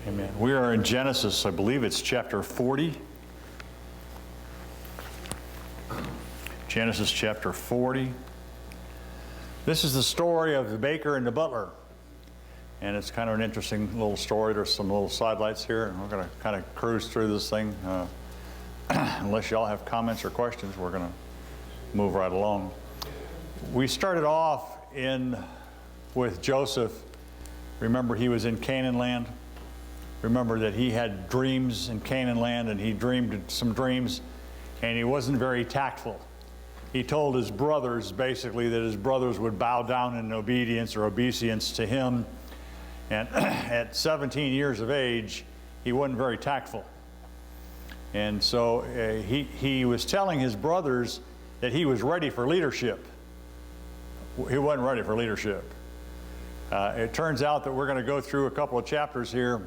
Amen. We are in Genesis, I believe it's chapter 40. Genesis chapter 40. This is the story of the baker and the butler. And it's kind of an interesting little story. There's some little sidelights here, and we're going to kind of cruise through this thing. Unless y'all have comments or questions, we're going to move right along. We started off with Joseph. Remember, he was in Canaan land. Remember that he had dreams in Canaan land, and he dreamed some dreams, and he wasn't very tactful. He told his brothers, basically, that his brothers would bow down in obedience or obeisance to him. And at 17 years of age, he wasn't very tactful. And so he was telling his brothers that he was ready for leadership. He wasn't ready for leadership. It turns out that we're going to go through a couple of chapters here.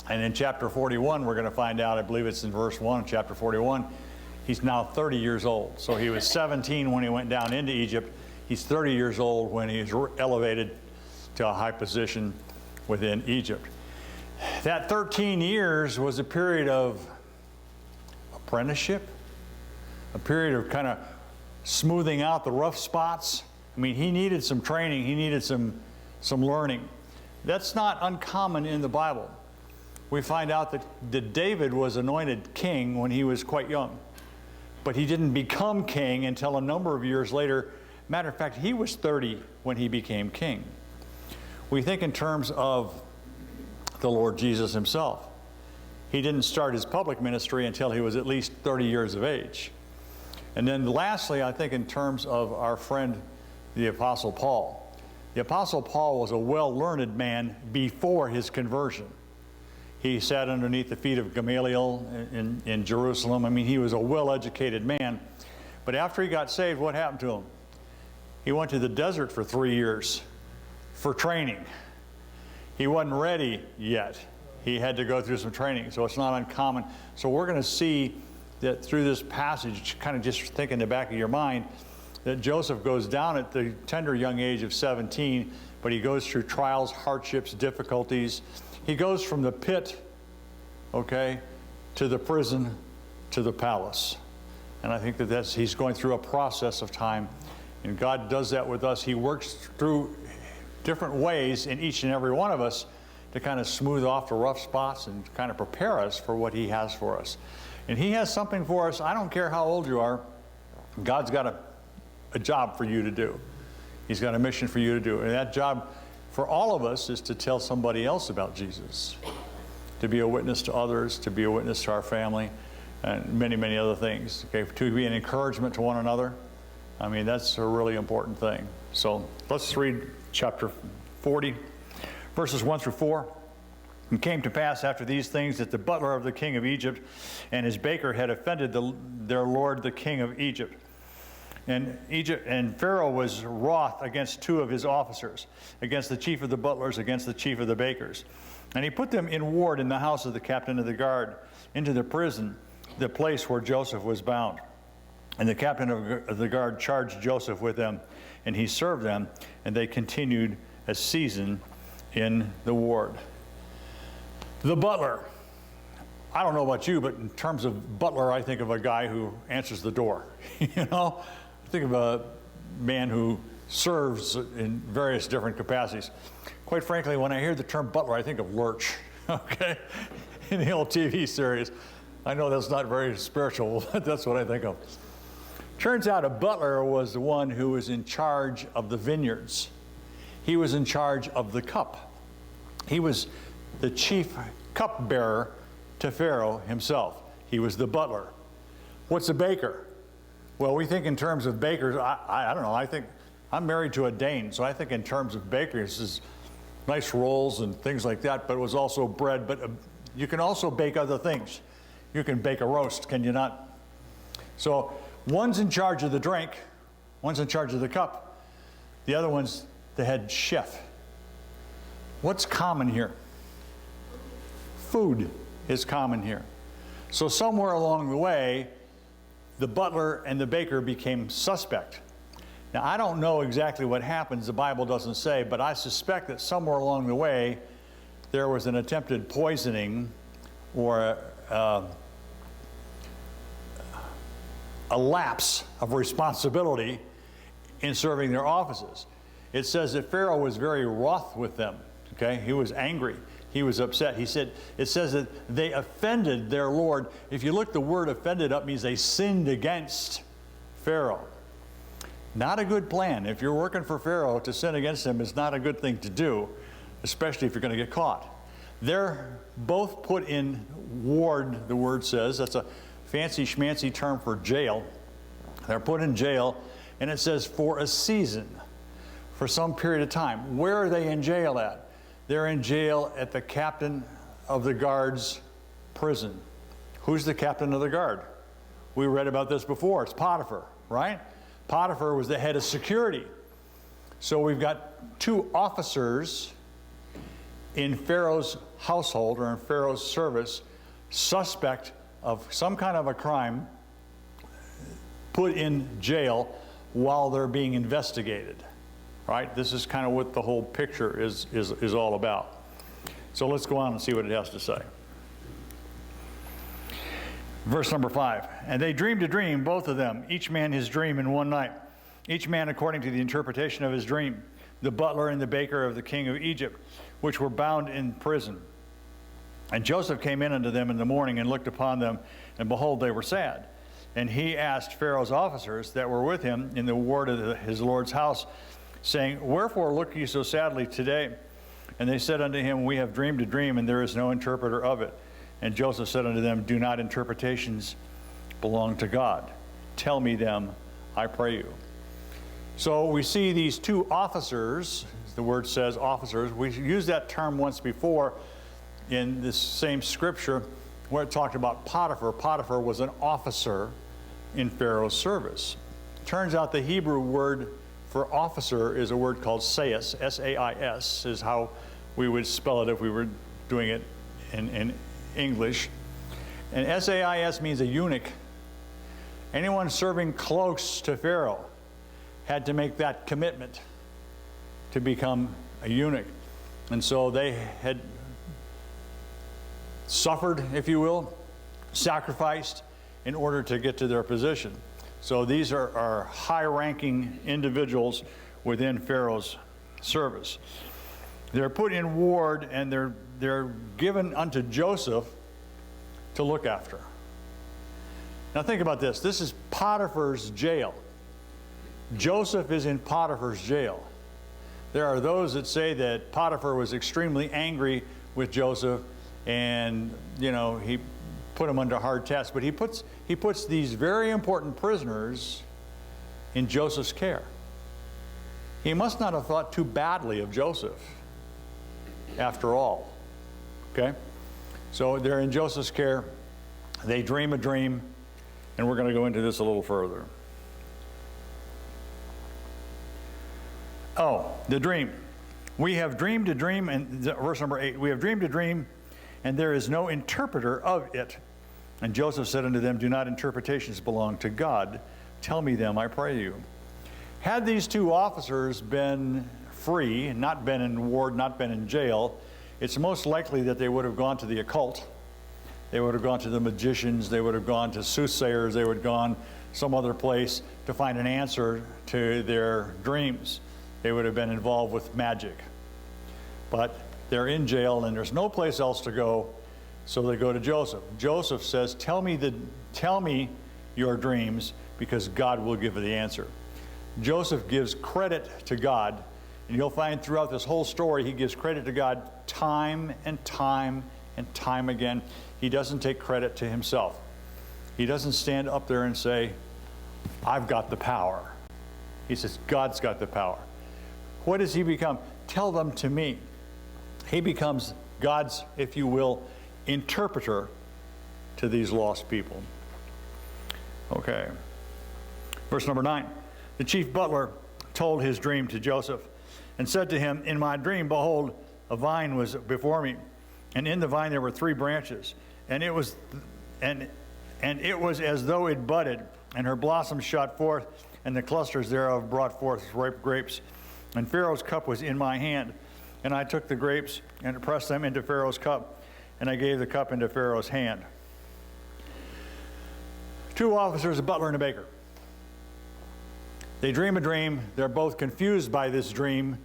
And in chapter 41, we're going to find out, I believe it's in verse 1 of chapter 41, he's now 30 years old. So he was 17 when he went down into Egypt. He's 30 years old when he's elevated to a high position within Egypt. That 13 years was a period of apprenticeship, a period of kind of smoothing out the rough spots. I mean, he needed some training. He needed some learning. That's not uncommon in the Bible. We find out that David was anointed king when he was quite young. But he didn't become king until a number of years later. Matter of fact, he was 30 when he became king. We think in terms of the Lord Jesus himself. He didn't start his public ministry until he was at least 30 years of age. And then lastly, I think in terms of our friend, the Apostle Paul. The Apostle Paul was a well-learned man before his conversion. He sat underneath the feet of Gamaliel in Jerusalem. I mean, he was a well-educated man. But after he got saved, what happened to him? He went to the desert for 3 years for training. He wasn't ready yet. He had to go through some training, so it's not uncommon. So we're going to see that through this passage, kind of just think in the back of your mind, that Joseph goes down at the tender young age of 17, but he goes through trials, hardships, difficulties. He goes from the pit, okay, to the prison, to the palace. And I think that he's going through a process of time. And God does that with us. He works through different ways in each and every one of us to kind of smooth off the rough spots and kind of prepare us for what he has for us. And he has something for us. I don't care how old you are. God's got a job for you to do. He's got a mission for you to do. And that job for all of us is to tell somebody else about Jesus, to be a witness to others, to be a witness to our family, and many, many other things. Okay, to be an encouragement to one another. I mean, that's a really important thing. So let's read chapter 40, verses 1 through 4. It came to pass after these things that the butler of the king of Egypt and his baker had offended their lord, the king of Egypt. And Pharaoh was wroth against 2 of his officers, against the chief of the butlers, against the chief of the bakers. And he put them in ward in the house of the captain of the guard, into the prison, the place where Joseph was bound. And the captain of the guard charged Joseph with them, and he served them, and they continued a season in the ward. The butler. I don't know about you, but in terms of butler, I think of a guy who answers the door. You know? I think of a man who serves in various different capacities. Quite frankly, when I hear the term butler, I think of Lurch, okay? In the old TV series. I know that's not very spiritual, but that's what I think of. Turns out a butler was the one who was in charge of the vineyards. He was in charge of the cup. He was the chief cupbearer to Pharaoh himself. He was the butler. What's a baker? Well, we think in terms of bakers. I don't know. I think I'm married to a Dane, so I think in terms of bakers is nice rolls and things like that, but it was also bread. But you can also bake other things. You can bake a roast, can you not? So one's in charge of the drink, one's in charge of the cup, the other one's the head chef. What's common here? Food is common here. So somewhere along the way, the butler and the baker became suspect. Now, I don't know exactly what happens, the Bible doesn't say, but I suspect that somewhere along the way, there was an attempted poisoning or a lapse of responsibility in serving their offices. It says that Pharaoh was very wroth with them. Okay, he was angry. He was upset. He said, it says that they offended their Lord. If you look the word offended up, means they sinned against Pharaoh. Not a good plan. If you're working for Pharaoh, to sin against him is not a good thing to do, especially if you're going to get caught. They're both put in ward, the word says. That's a fancy schmancy term for jail. They're put in jail, and it says for a season, for some period of time. Where are they in jail at? They're in jail at the captain of the guard's prison. Who's the captain of the guard? We read about this before. It's Potiphar, right? Potiphar was the head of security. So we've got two officers in Pharaoh's household or in Pharaoh's service, suspect of some kind of a crime, put in jail while they're being investigated. Right? This is kind of what the whole picture is all about. So let's go on and see what it has to say. Verse number 5. And they dreamed a dream, both of them, each man his dream in one night, each man according to the interpretation of his dream, the butler and the baker of the king of Egypt, which were bound in prison. And Joseph came in unto them in the morning and looked upon them, and behold, they were sad. And he asked Pharaoh's officers that were with him in the ward of his Lord's house, saying, Wherefore look ye so sadly today? And they said unto him, We have dreamed a dream, and there is no interpreter of it. And Joseph said unto them, Do not interpretations belong to God? Tell me them, I pray you. So we see these two officers, the word says officers. We used that term once before in this same scripture where it talked about Potiphar. Potiphar was an officer in Pharaoh's service. Turns out the Hebrew word for officer is a word called sais, S-A-I-S, is how we would spell it if we were doing it in English. And S-A-I-S means a eunuch. Anyone serving close to Pharaoh had to make that commitment to become a eunuch. And so they had suffered, if you will, sacrificed in order to get to their position. So these are high-ranking individuals within Pharaoh's service. They're put in ward, and they're given unto Joseph to look after. Now think about this. This is Potiphar's jail. Joseph is in Potiphar's jail. There are those that say that Potiphar was extremely angry with Joseph, and he put him under hard tests. But he puts these very important prisoners in Joseph's care. He must not have thought too badly of Joseph, after all. Okay? So they're in Joseph's care. They dream a dream, and we're going to go into this a little further. Oh, the dream. We have dreamed a dream, and verse number 8, we have dreamed a dream, and there is no interpreter of it. And Joseph said unto them, Do not interpretations belong to God? Tell me them, I pray you. Had these two officers been free, not been in ward, not been in jail, it's most likely that they would have gone to the occult. They would have gone to the magicians. They would have gone to soothsayers. They would have gone some other place to find an answer to their dreams. They would have been involved with magic. But they're in jail, and there's no place else to go, so they go to Joseph. Joseph says, Tell me your dreams, because God will give the answer. Joseph gives credit to God, and you'll find throughout this whole story, he gives credit to God time and time and time again. He doesn't take credit to himself. He doesn't stand up there and say, I've got the power. He says, God's got the power. What does he become? Tell them to me. He becomes God's, if you will, interpreter to these lost people. Okay. Verse number 9. The chief butler told his dream to Joseph and said to him, In my dream, behold, a vine was before me, and in the vine there were 3 branches, and it was as though it budded, and her blossoms shot forth, and the clusters thereof brought forth ripe grapes. And Pharaoh's cup was in my hand. And I took the grapes and pressed them into Pharaoh's cup, and I gave the cup into Pharaoh's hand. Two officers, a butler and a baker. They dream a dream. They're both confused by this dream.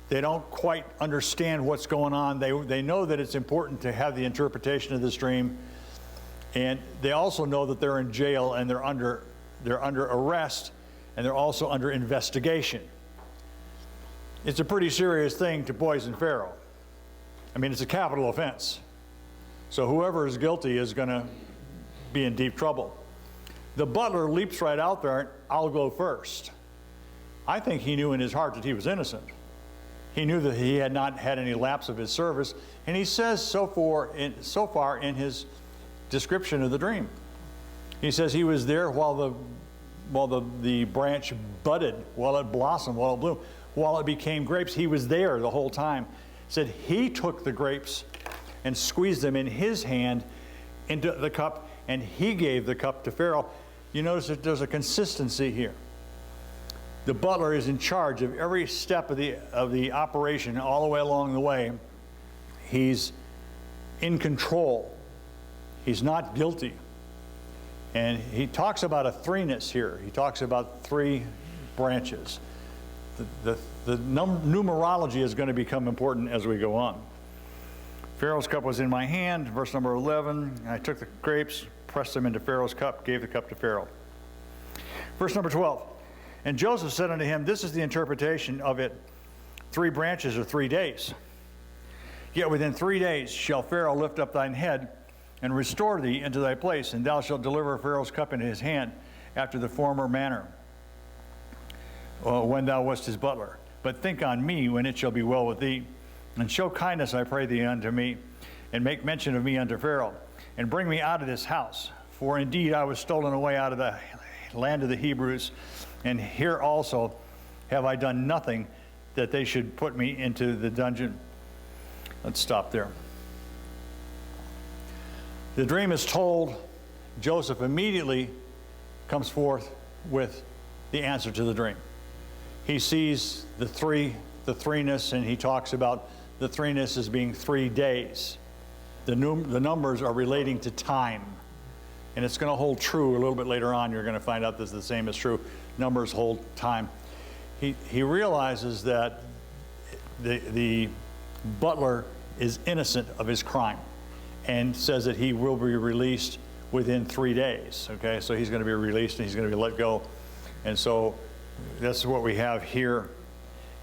They don't quite understand what's going on. They know that it's important to have the interpretation of this dream. And they also know that they're in jail and they're under arrest, and they're also under investigation. It's a pretty serious thing to poison Pharaoh. I mean, it's a capital offense. So whoever is guilty is going to be in deep trouble. The butler leaps right out there and, I'll go first. I think he knew in his heart that he was innocent. He knew that he had not had any lapse of his service, and he says so far in his description of the dream. He says he was there while the branch budded, while it blossomed, while it bloomed, while it became grapes. He was there the whole time. Said he took the grapes and squeezed them in his hand into the cup, and he gave the cup to Pharaoh. You notice that there's a consistency here. The butler is in charge of every step of the operation all the way along the way. He's in control. He's not guilty. And he talks about a threeness here. He talks about three branches. The numerology is going to become important as we go on. Pharaoh's cup was in my hand, verse number 11. I took the grapes, pressed them into Pharaoh's cup, gave the cup to Pharaoh. Verse number 12. And Joseph said unto him, this is the interpretation of it. 3 branches are 3 days. Yet within 3 days shall Pharaoh lift up thine head and restore thee into thy place, and thou shalt deliver Pharaoh's cup into his hand after the former manner, when thou wast his butler. But think on me when it shall be well with thee, and show kindness, I pray thee, unto me, and make mention of me unto Pharaoh, and bring me out of this house. For indeed I was stolen away out of the land of the Hebrews, and here also have I done nothing that they should put me into the dungeon. Let's stop there. The dream is told. Joseph immediately comes forth with the answer to the dream. He sees the threeness, and he talks about the threeness as being 3 days. The numbers are relating to time. And it's going to hold true a little bit later on. You're going to find out this is the same as true. Numbers hold time. He realizes that the butler is innocent of his crime, and says that he will be released within 3 days. Okay, so he's going to be released and he's going to be let go. And so that's what we have here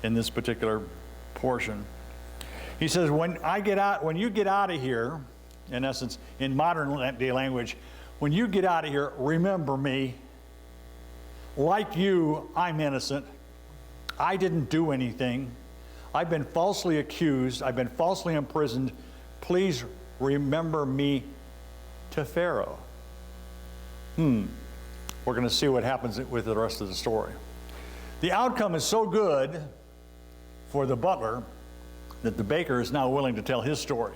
in this particular portion. He says, when you get out of here, in essence, in modern day language, when you get out of here, remember me. Like you, I'm innocent. I didn't do anything. I've been falsely accused. I've been falsely imprisoned. Please remember me to Pharaoh. We're going to see what happens with the rest of the story. The outcome is so good for the butler that the baker is now willing to tell his story.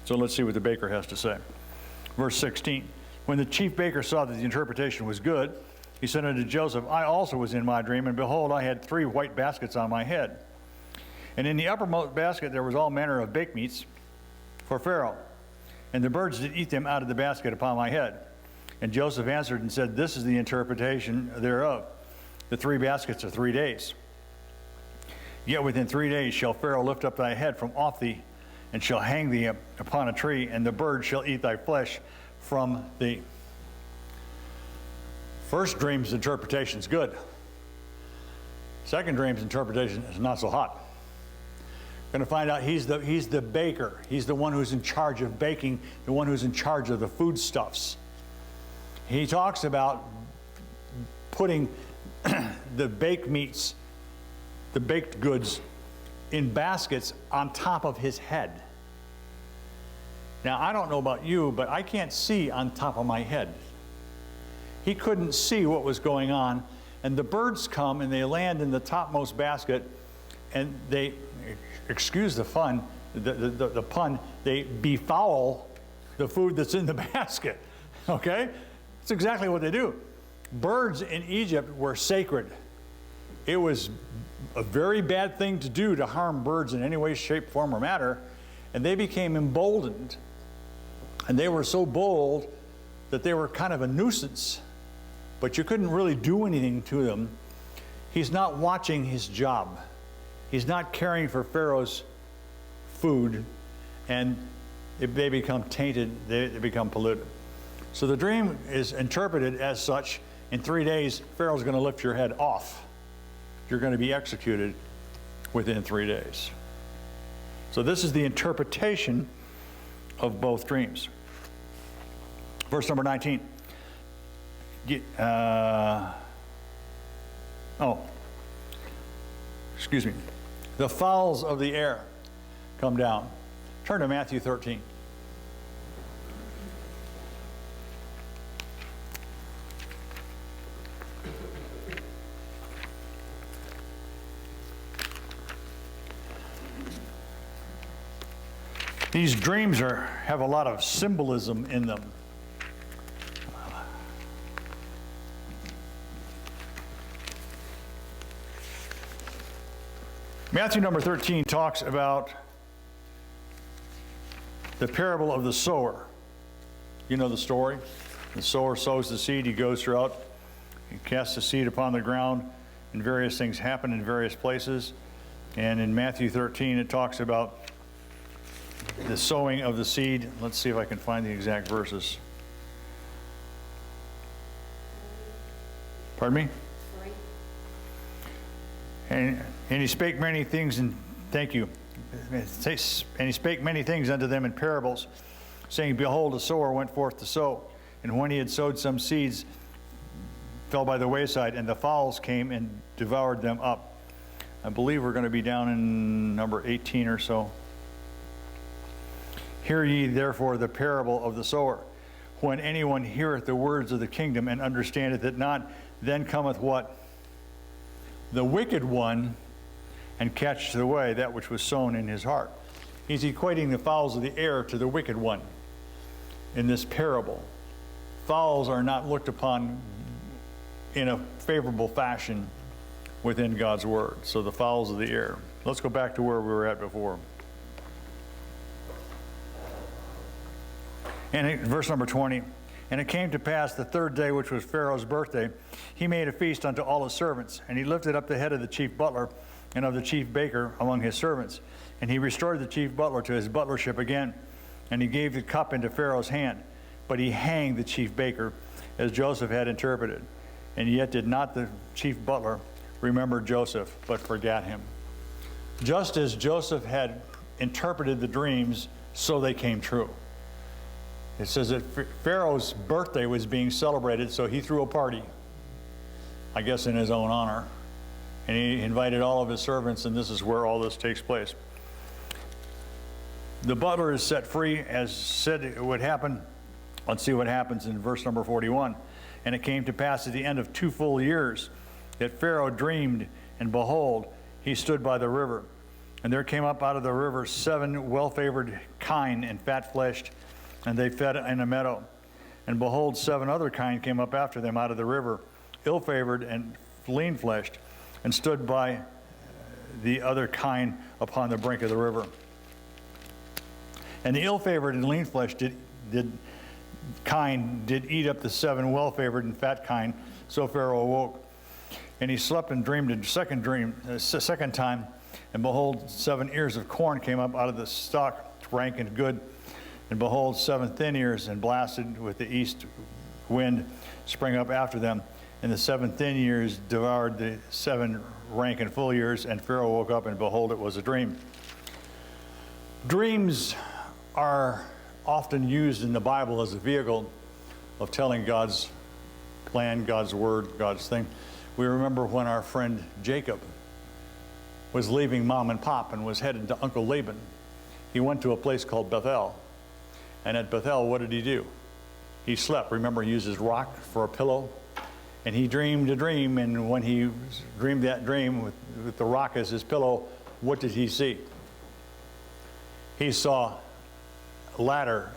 So let's see what the baker has to say. Verse 16. When the chief baker saw that the interpretation was good, he said unto Joseph, I also was in my dream, and behold, I had 3 white baskets on my head. And in the uppermost basket there was all manner of baked meats for Pharaoh, and the birds did eat them out of the basket upon my head. And Joseph answered and said, this is the interpretation thereof. The 3 baskets are 3 days. Yet within 3 days shall Pharaoh lift up thy head from off thee, and shall hang thee upon a tree, and the birds shall eat thy flesh from thee. First dream's interpretation is good. Second dream's interpretation is not so hot. Going to find out he's the baker. He's the one who's in charge of baking, the one who's in charge of the foodstuffs. He talks about putting the baked meats, the baked goods, in baskets on top of his head. Now, I don't know about you, but I can't see on top of my head. He couldn't see what was going on, and the birds come and they land in the topmost basket, and they, excuse the pun, they befoul the food that's in the basket. Okay? That's exactly what they do. Birds in Egypt were sacred. it was a very bad thing to do to harm birds in any way, shape, form, or matter. And they became emboldened. And they were so bold that they were kind of a nuisance. But you couldn't really do anything to them. He's not watching his job. He's not caring for Pharaoh's food. And they become tainted, they become polluted. So the dream is interpreted as such. In 3 days, Pharaoh's going to lift your head off. You're going to be executed within 3 days. So this is the interpretation of both dreams. Verse number 19. Excuse me. The fowls of the air come down. Turn to Matthew 13. These dreams have a lot of symbolism in them. Matthew number 13 talks about the parable of the sower. You know the story? The sower sows the seed, he goes throughout, he casts the seed upon the ground, and various things happen in various places. And in Matthew 13 it talks about the sowing of the seed. Let's see if I can find the exact verses. Pardon me? And he spake many things, and thank you. And he spake many things unto them in parables, saying, Behold, a sower went forth to sow. And when he had sowed, some seeds fell by the wayside, and the fowls came and devoured them up. I believe we're going to be down in number 18 or so. Hear ye therefore the parable of the sower. When anyone heareth the words of the kingdom and understandeth it not, then cometh what? The wicked one, and catcheth away that which was sown in his heart. He's equating the fowls of the air to the wicked one in this parable. Fowls are not looked upon in a favorable fashion within God's word. So the fowls of the air. Let's go back to where we were at before. And verse number 20. And it came to pass the third day, which was Pharaoh's birthday, he made a feast unto all his servants. And he lifted up the head of the chief butler and of the chief baker among his servants. And he restored the chief butler to his butlership again. And he gave the cup into Pharaoh's hand. But he hanged the chief baker, as Joseph had interpreted. And yet did not the chief butler remember Joseph, but forgat him. Just as Joseph had interpreted the dreams, so they came true. It says that Pharaoh's birthday was being celebrated, so he threw a party, I guess in his own honor. And he invited all of his servants, and this is where all this takes place. The butler is set free, as said it would happen. Let's see what happens in verse number 41. And it came to pass at the end of 2 full years that Pharaoh dreamed, and behold, he stood by the river. And there came up out of the river 7 well-favored kine and fat-fleshed, and they fed in a meadow. And behold, 7 other kine came up after them out of the river, ill-favored and lean-fleshed, and stood by the other kine upon the brink of the river. And the ill-favored and lean-fleshed kine did eat up the 7 well-favored and fat kine. So Pharaoh awoke, and he slept and dreamed a second time. And behold, 7 ears of corn came up out of the stalk, rank and good. And behold, 7 thin ears, and blasted with the east wind, sprang up after them. And the 7 thin ears devoured the 7 rank and full ears. And Pharaoh woke up, and behold, it was a dream. Dreams are often used in the Bible as a vehicle of telling God's plan, God's word, God's thing. We remember when our friend Jacob was leaving mom and pop and was headed to Uncle Laban. He went to a place called Bethel. And at Bethel, what did he do? He slept. Remember, he used his rock for a pillow. And he dreamed a dream, and when he dreamed that dream with the rock as his pillow, what did he see? He saw a ladder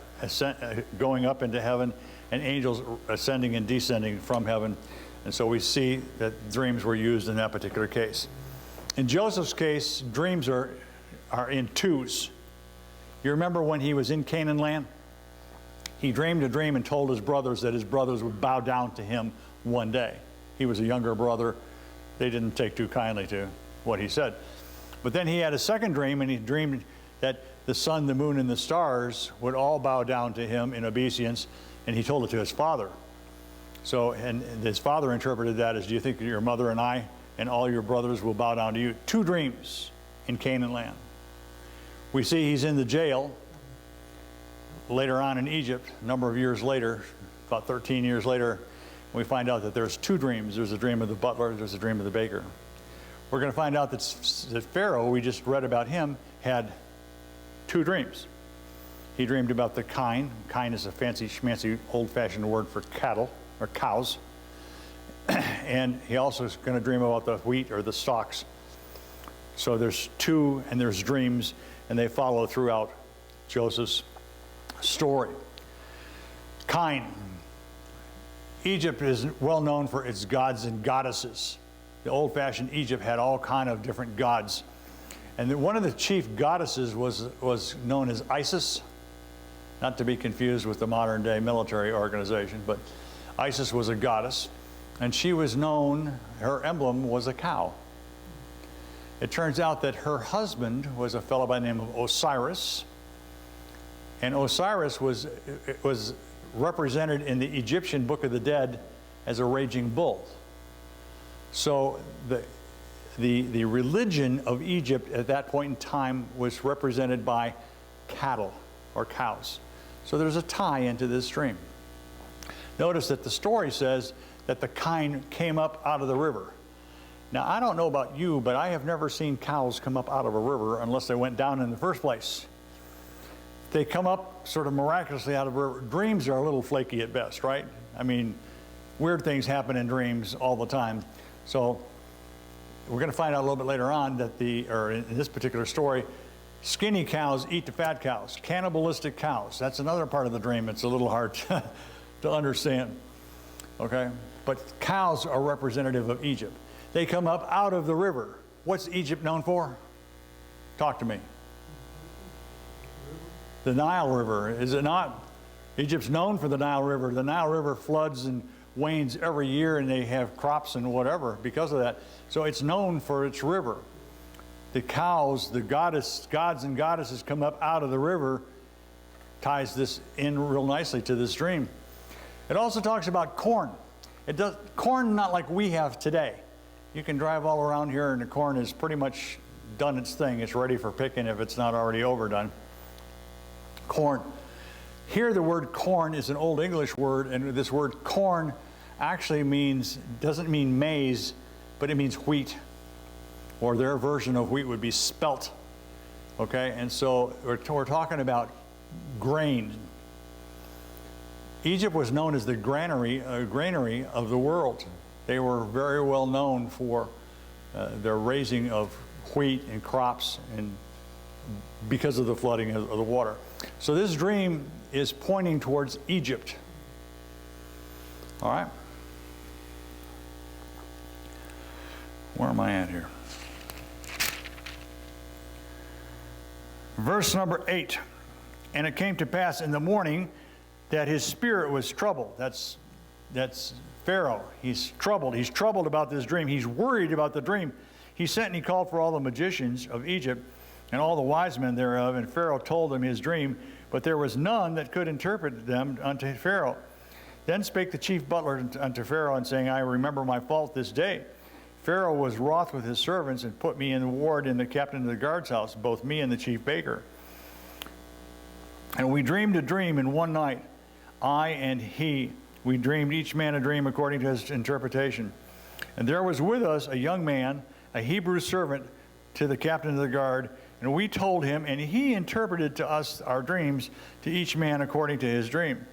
going up into heaven, and angels ascending and descending from heaven And so we see that dreams were used in that particular case. In Joseph's case, dreams are in twos. You remember when he was in Canaan land? He dreamed a dream and told his brothers that his brothers would bow down to him one day. He was a younger brother. They didn't take too kindly to what he said. But then he had a second dream, and he dreamed that the sun, the moon, and the stars would all bow down to him in obeisance, and he told it to his father. So, and his father interpreted that as, do you think your mother and I and all your brothers will bow down to you? Two dreams in Canaan land. We see he's in the jail later on in Egypt, a number of years later, about 13 years later, we find out that there's two dreams. There's a dream of the butler, there's a dream of the baker. We're going to find out that Pharaoh, we just read about him, had two dreams. He dreamed about the kine. Kine is a fancy schmancy old-fashioned word for cattle or cows. And he also is going to dream about the wheat or the stalks. So there's two, and there's dreams, and they follow throughout Joseph's story. Kine. Egypt is well known for its gods and goddesses. The old-fashioned Egypt had all kind of different gods. And one of the chief goddesses was known as Isis, not to be confused with the modern-day military organization, but Isis was a goddess, and she was known, her emblem was a cow. It turns out that her husband was a fellow by the name of Osiris, and Osiris was represented in the Egyptian Book of the Dead as a raging bull. So the religion of Egypt at that point in time was represented by cattle or cows. So there's a tie into this dream. Notice that the story says that the kine came up out of the river. Now, I don't know about you, but I have never seen cows come up out of a river unless they went down in the first place. They come up sort of miraculously out of a river. Dreams are a little flaky at best, right? I mean, weird things happen in dreams all the time. So we're going to find out a little bit later on that in this particular story, skinny cows eat the fat cows. Cannibalistic cows. That's another part of the dream. It's a little hard to understand. Okay? But cows are representative of Egypt. They come up out of the river. What's Egypt known for? Talk to me. The Nile River, is it not? Egypt's known for the Nile River. The Nile River floods and wanes every year, and they have crops and whatever because of that. So it's known for its river. The cows, the gods and goddesses come up out of the river, ties this in real nicely to this dream. It also talks about corn. Corn not like we have today. You can drive all around here and the corn is pretty much done its thing. It's ready for picking if it's not already overdone. Corn. Here the word corn is an Old English word, and this word corn actually doesn't mean maize, but it means wheat. Or their version of wheat would be spelt. Okay, and so we're talking about grain. Egypt was known as the granary of the world. They were very well known for their raising of wheat and crops, and because of the flooding of the water. So this dream is pointing towards Egypt. All right? Where am I at here? Verse number 8. And it came to pass in the morning that his spirit was troubled. That's Pharaoh. He's troubled. He's troubled about this dream. He's worried about the dream. He sent and he called for all the magicians of Egypt and all the wise men thereof, and Pharaoh told them his dream, but there was none that could interpret them unto Pharaoh. Then spake the chief butler unto Pharaoh, and saying, I remember my fault this day. Pharaoh was wroth with his servants, and put me in ward in the captain of the guard's house, both me and the chief baker. And we dreamed a dream in one night, I and he. We dreamed each man a dream according to his interpretation. And there was with us a young man, a Hebrew servant to the captain of the guard, and we told him, and he interpreted to us our dreams, to each man according to his dream.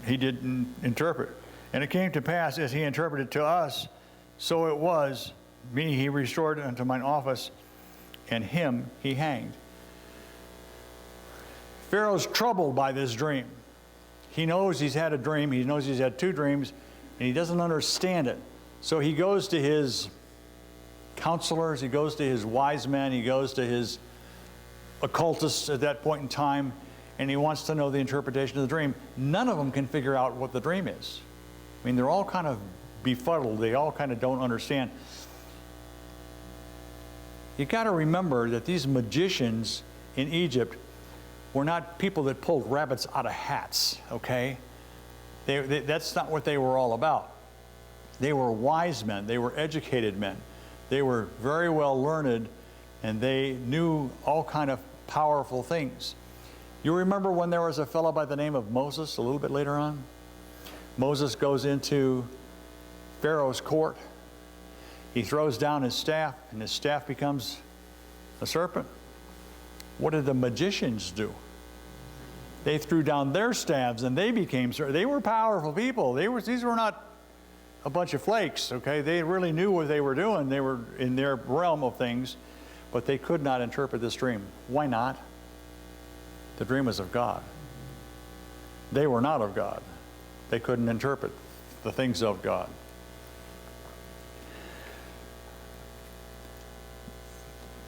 He didn't interpret. And it came to pass, as he interpreted to us, so it was. Me he restored unto mine office, and him he hanged. Pharaoh's troubled by this dream. He knows he's had a dream. He knows he's had two dreams. and he doesn't understand it. So he goes to his counselors, he goes to his wise men, he goes to his occultists at that point in time, and he wants to know the interpretation of the dream. None of them can figure out what the dream is. I mean, they're all kind of befuddled. They all kind of don't understand. You got to remember that these magicians in Egypt were not people that pulled rabbits out of hats, okay? That's not what they were all about. They were wise men. They were educated men. They were very well learned, and they knew all kind of powerful things. You remember when there was a fellow by the name of Moses a little bit later on? Moses goes into Pharaoh's court. He throws down his staff, and his staff becomes a serpent. What did the magicians do? They threw down their staves, and they became serpents. They were powerful people. These were not a bunch of flakes, okay? They really knew what they were doing. They were in their realm of things, but they could not interpret this dream. Why not? The dream was of God. They were not of God. They couldn't interpret the things of God.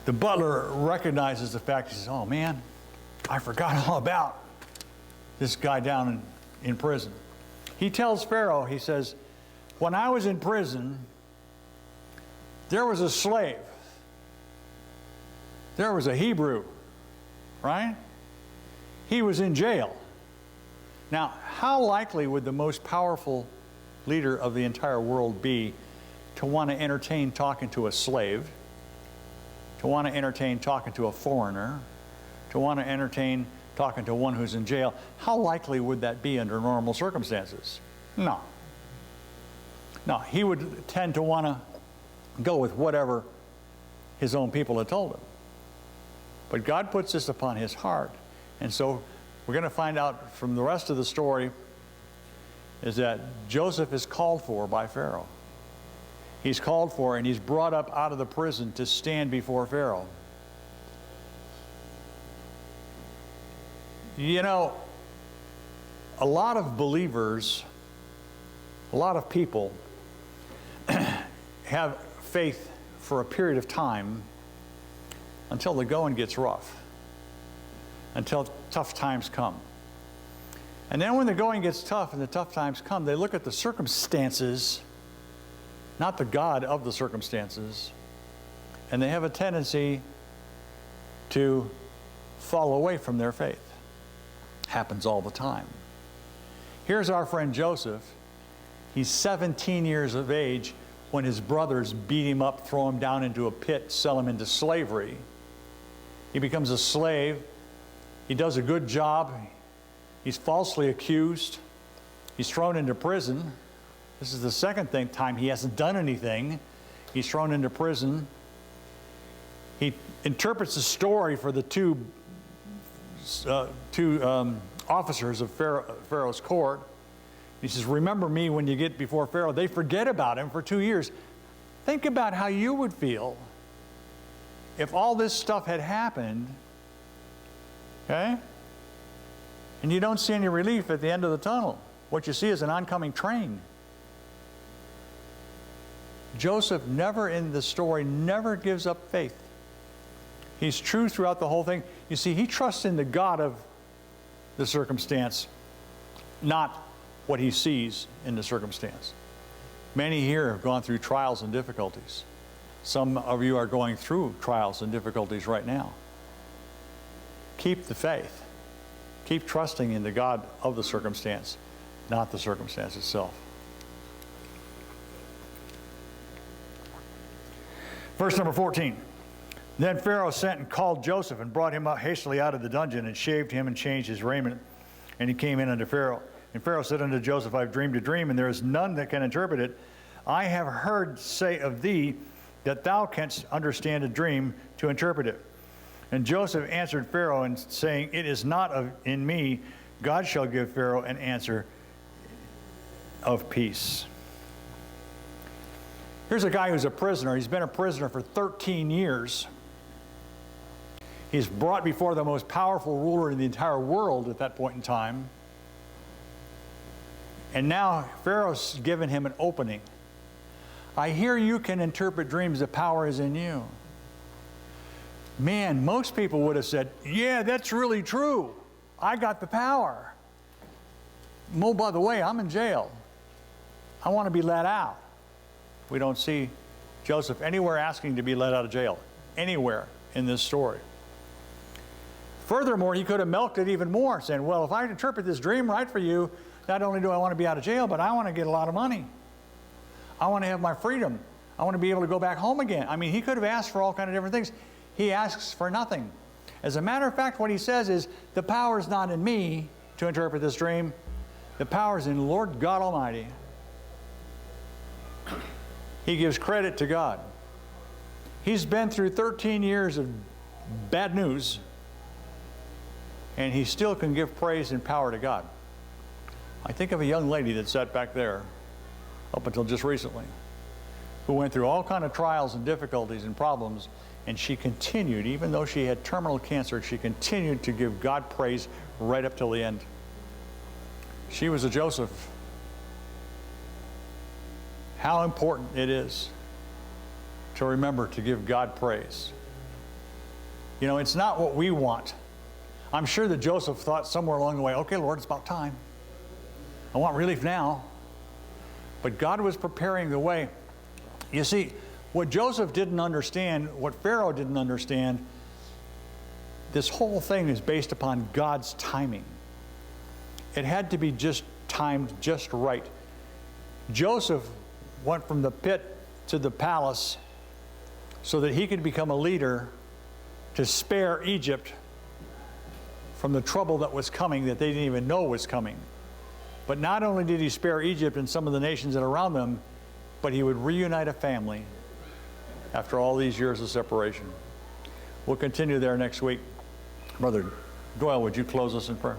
The butler recognizes the fact. He says, oh man, I forgot all about this guy down in prison. He tells Pharaoh, he says, when I was in prison, there was a slave. There was a Hebrew, right? He was in jail. Now, how likely would the most powerful leader of the entire world be to want to entertain talking to a slave, to want to entertain talking to a foreigner, to want to entertain talking to one who's in jail? How likely would that be under normal circumstances? No. No, he would tend to want to go with whatever his own people had told him. But God puts this upon his heart. And so we're going to find out from the rest of the story is that Joseph is called for by Pharaoh. He's called for, and he's brought up out of the prison to stand before Pharaoh. You know, a lot of believers, a lot of people have faith for a period of time until the going gets rough, until tough times come. And then when the going gets tough and the tough times come, they look at the circumstances, not the God of the circumstances, and they have a tendency to fall away from their faith. Happens all the time. Here's our friend Joseph. He's 17 years of age when his brothers beat him up, throw him down into a pit, sell him into slavery. He becomes a slave. He does a good job. He's falsely accused. He's thrown into prison. This is the second time he hasn't done anything. He's thrown into prison. He interprets the story for the two officers of Pharaoh's court. He says, remember me when you get before Pharaoh. They forget about him for 2 years. Think about how you would feel if all this stuff had happened, okay? And you don't see any relief at the end of the tunnel. What you see is an oncoming train. Joseph never in the story, never gives up faith. He's true throughout the whole thing. You see, he trusts in the God of the circumstance, not what he sees in the circumstance. Many here have gone through trials and difficulties. Some of you are going through trials and difficulties right now. Keep the faith. Keep trusting in the God of the circumstance, not the circumstance itself. Verse number 14. Then Pharaoh sent and called Joseph and brought him up hastily out of the dungeon and shaved him and changed his raiment. And he came in unto Pharaoh. And Pharaoh said unto Joseph, I have dreamed a dream, and there is none that can interpret it. I have heard say of thee that thou canst understand a dream to interpret it. And Joseph answered Pharaoh, and saying, it is not in me. God shall give Pharaoh an answer of peace. Here's a guy who's a prisoner. He's been a prisoner for 13 years. He's brought before the most powerful ruler in the entire world at that point in time. And now Pharaoh's given him an opening. I hear you can interpret dreams. The power is in you. Man, most people would have said, yeah, that's really true. I got the power. Oh, by the way, I'm in jail. I want to be let out. We don't see Joseph anywhere asking to be let out of jail. Anywhere in this story. Furthermore, he could have milked it even more, saying, well, if I interpret this dream right for you, not only do I want to be out of jail, but I want to get a lot of money. I want to have my freedom. I want to be able to go back home again. I mean, he could have asked for all kinds of different things. He asks for nothing. As a matter of fact, what he says is, the power is not in me to interpret this dream. The power is in the Lord God Almighty. He gives credit to God. He's been through 13 years of bad news, and he still can give praise and power to God. I think of a young lady that sat back there up until just recently, who went through all kinds of trials and difficulties and problems, and she continued, even though she had terminal cancer, she continued to give God praise right up till the end. She was a Joseph. How important it is to remember to give God praise. You know, it's not what we want. I'm sure that Joseph thought somewhere along the way, okay, Lord, it's about time. I want relief now. But God was preparing the way. You see, what Joseph didn't understand, what Pharaoh didn't understand, this whole thing is based upon God's timing. It had to be just timed just right. Joseph went from the pit to the palace so that he could become a leader to spare Egypt from the trouble that was coming that they didn't even know was coming. But not only did he spare Egypt and some of the nations that are around them, but he would reunite a family after all these years of separation. We'll continue there next week. Brother Doyle, would you close us in prayer?